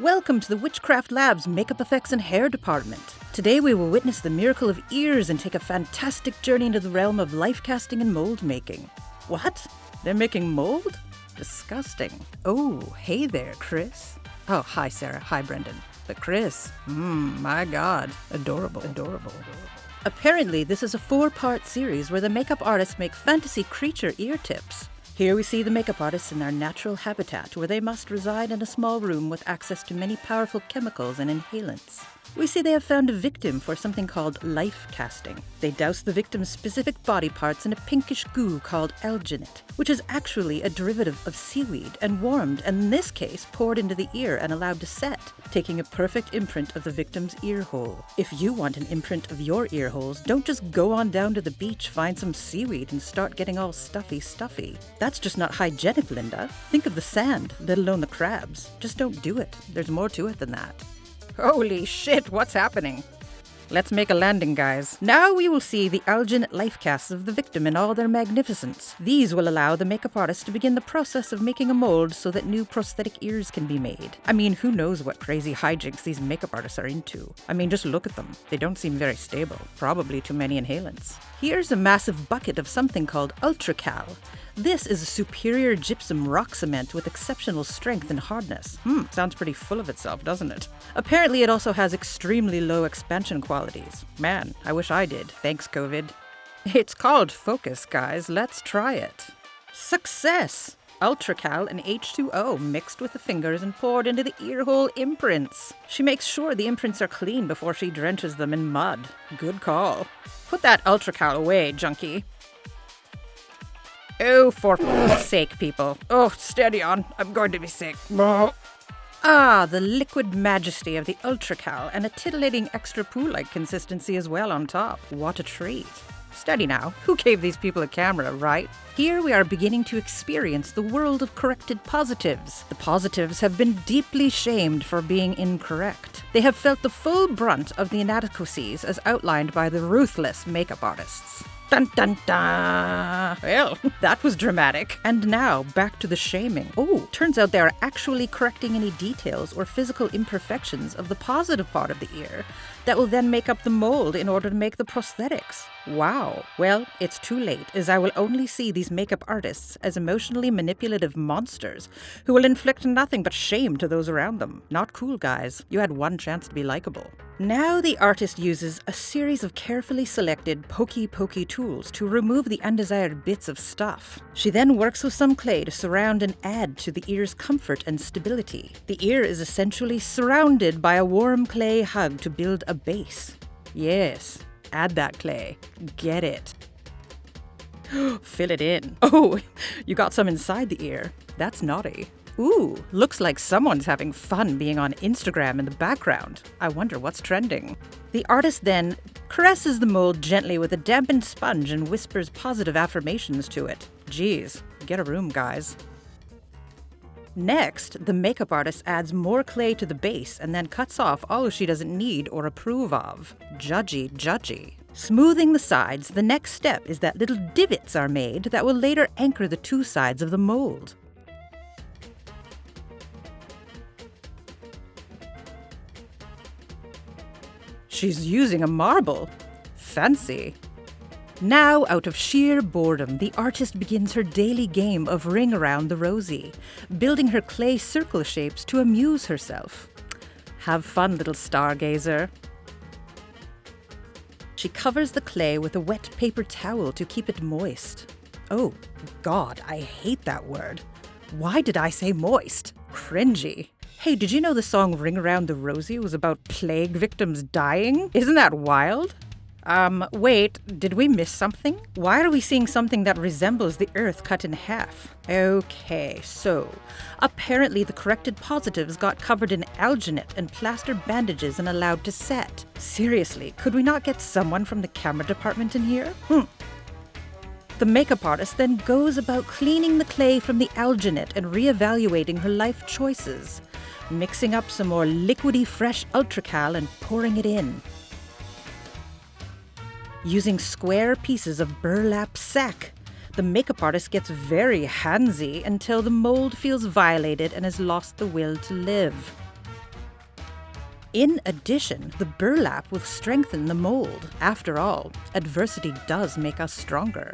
Welcome to the WhichCraft Labs Makeup Effects and Hair Department. Today we will witness the miracle of ears and take a fantastic journey into the realm of lifecasting and mold making. What? They're making mold? Disgusting. Oh, hey there, Chris. Oh, hi Sarah, hi Brendan. But Chris, my God, adorable. Apparently this is a 4-part series where the makeup artists make fantasy creature ear tips. Here we see the makeup artists in their natural habitat, where they must reside in a small room with access to many powerful chemicals and inhalants. We see they have found a victim for something called lifecasting. They douse the victim's specific body parts in a pinkish goo called alginate, which is actually a derivative of seaweed and warmed, and in this case poured into the ear and allowed to set, taking a perfect imprint of the victim's ear hole. If you want an imprint of your ear holes, don't just go on down to the beach, find some seaweed, and start getting all stuffy. That's just not hygienic, Linda. Think of the sand, let alone the crabs. Just don't do it. There's more to it than that. Holy shit, what's happening? Let's make a landing, guys. Now we will see the alginate life casts of the victim in all their magnificence. These will allow the makeup artist to begin the process of making a mold so that new prosthetic ears can be made. I mean, who knows what crazy hijinks these makeup artists are into? I mean, just look at them. They don't seem very stable. Probably too many inhalants. Here's a massive bucket of something called ultracal. This is a superior gypsum rock cement with exceptional strength and hardness. Sounds pretty full of itself, doesn't it? Apparently it also has extremely low expansion qualities. Man, I wish I did. Thanks, COVID. It's called focus, guys. Let's try it. Success! Ultracal and H2O mixed with the fingers and poured into the earhole imprints. She makes sure the imprints are clean before she drenches them in mud. Good call. Put that ultracal away, junkie. Oh, for sake, people. Oh, steady on. I'm going to be sick. Ah, the liquid majesty of the ultracal and a titillating extra poo-like consistency as well on top. What a treat. Steady now. Who gave these people a camera, right? Here we are beginning to experience the world of corrected positives. The positives have been deeply shamed for being incorrect. They have felt the full brunt of the inadequacies as outlined by the ruthless makeup artists. Dun dun dun! Well, that was dramatic. And now, back to the shaming. Oh, turns out they are actually correcting any details or physical imperfections of the positive part of the ear that will then make up the mold in order to make the prosthetics. Wow. Well, it's too late, as I will only see these makeup artists as emotionally manipulative monsters who will inflict nothing but shame to those around them. Not cool, guys. You had one chance to be likable. Now the artist uses a series of carefully selected pokey tools to remove the undesired bits of stuff. She then works with some clay to surround and add to the ear's comfort and stability. The ear is essentially surrounded by a warm clay hug to build a base. Yes, add that clay. Get it. Fill it in. Oh, you got some inside the ear. That's naughty. Ooh, looks like someone's having fun being on Instagram in the background. I wonder what's trending. The artist then caresses the mold gently with a dampened sponge and whispers positive affirmations to it. Geez, get a room, guys. Next, the makeup artist adds more clay to the base and then cuts off all she doesn't need or approve of. Judgy. Smoothing the sides, the next step is that little divots are made that will later anchor the two sides of the mold. She's using a marble. Fancy. Now, out of sheer boredom, the artist begins her daily game of Ring Around the Rosie, building her clay circle shapes to amuse herself. Have fun, little stargazer. She covers the clay with a wet paper towel to keep it moist. Oh, God, I hate that word. Why did I say moist? Cringy. Hey, did you know the song Ring Around the Rosie was about plague victims dying? Isn't that wild? Wait, did we miss something? Why are we seeing something that resembles the earth cut in half? Okay, so apparently the corrected positives got covered in alginate and plaster bandages and allowed to set. Seriously, could we not get someone from the camera department in here? The makeup artist then goes about cleaning the clay from the alginate and reevaluating her life choices, mixing up some more liquidy fresh ultracal and pouring it in. Using square pieces of burlap sack, the makeup artist gets very handsy until the mold feels violated and has lost the will to live. In addition, the burlap will strengthen the mold. After all, adversity does make us stronger.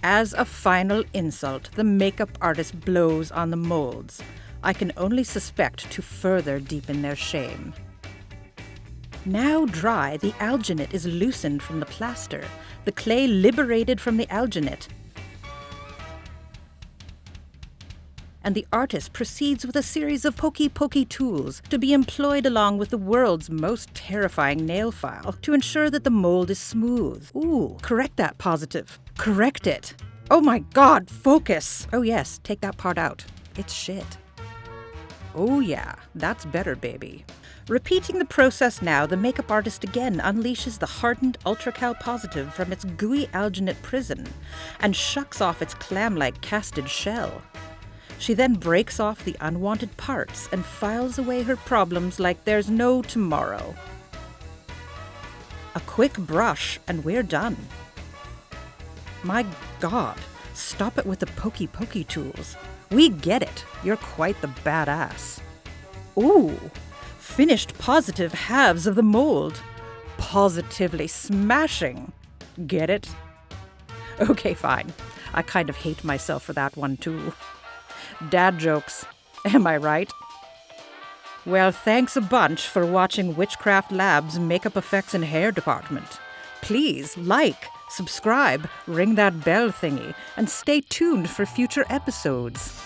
As a final insult, the makeup artist blows on the molds. I can only suspect to further deepen their shame. Now dry, the alginate is loosened from the plaster, the clay liberated from the alginate, and the artist proceeds with a series of pokey tools to be employed along with the world's most terrifying nail file to ensure that the mold is smooth. Ooh, correct that positive. Correct it. Oh my God, focus. Oh yes, take that part out. It's shit. Oh yeah, that's better, baby. Repeating the process now, the makeup artist again unleashes the hardened ultracal positive from its gooey alginate prison and shucks off its clam-like casted shell. She then breaks off the unwanted parts and files away her problems like there's no tomorrow. A quick brush and we're done. My God, stop it with the pokey tools. We get it. You're quite the badass. Ooh, finished positive halves of the mold. Positively smashing. Get it? Okay, fine. I kind of hate myself for that one too. Dad jokes. Am I right? Well, thanks a bunch for watching WhichCraft Labs' makeup effects and hair department. Please like, subscribe, ring that bell thingy, and stay tuned for future episodes.